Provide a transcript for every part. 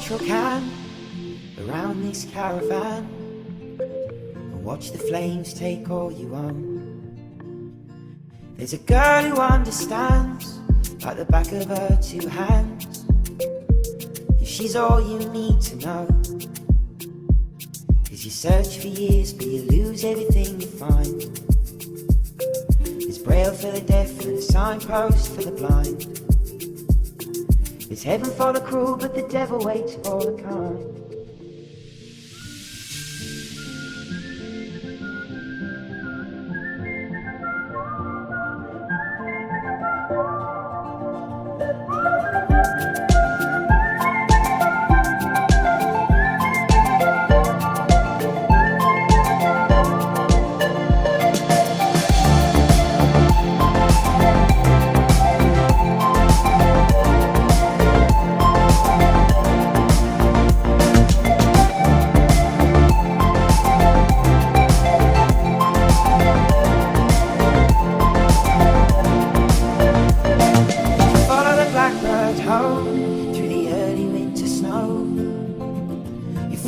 petrol can around this caravan and watch the flames take all you own. There's a girl who understands like the back of her two hands. She's all you need to know. Cause you search for years but you lose everything you find. There's braille for the deaf and a signpost for the blind. There's heaven for the cruel but the devil waits for the kind.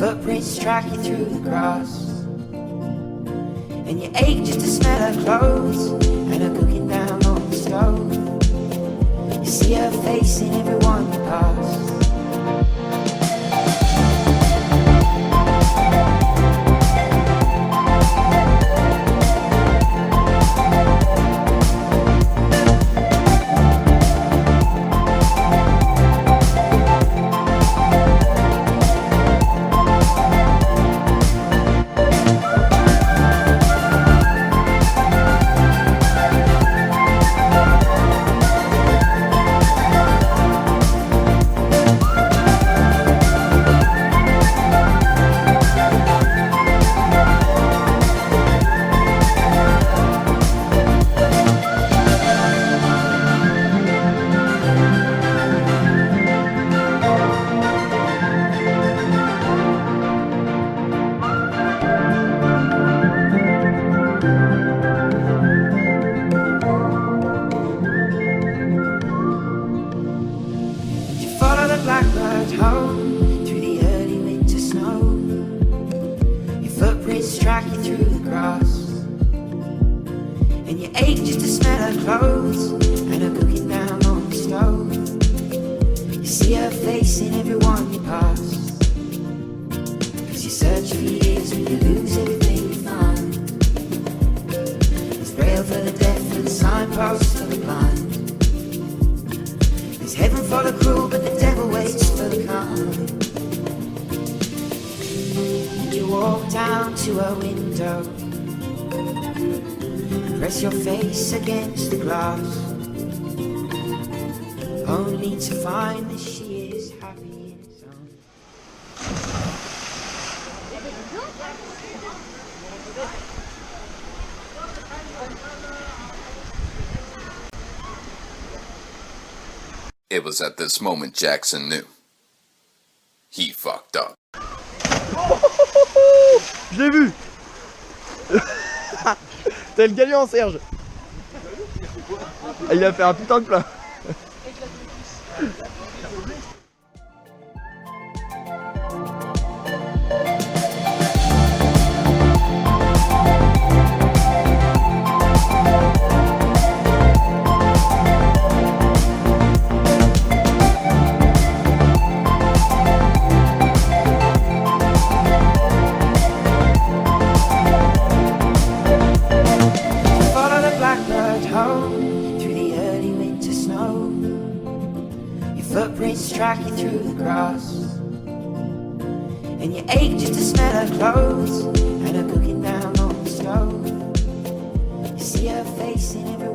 Footprints track you through the grass, and you ache just to smell her clothes and her cooking down on the stove. You see her face in everyone you pass. Track you through the grass, and you ache just to smell her clothes and her cooking down on the stove. You see her face in everyone you pass, cause you search for years but you lose everything you find. There's braille for the deaf and signposts for the blind. There's heaven for the cruel but the devil waits for the kind. You walk down to her window and press your face against the glass, only to find that she is happy in its own. It was at this moment Jackson knew. He fucked up. Je l'ai vu. T'as le gagnant Serge. Il a fait un putain de plat. Footprints track you through the grass, and you ache just to smell her clothes and her cooking down on the stove. You see her face in every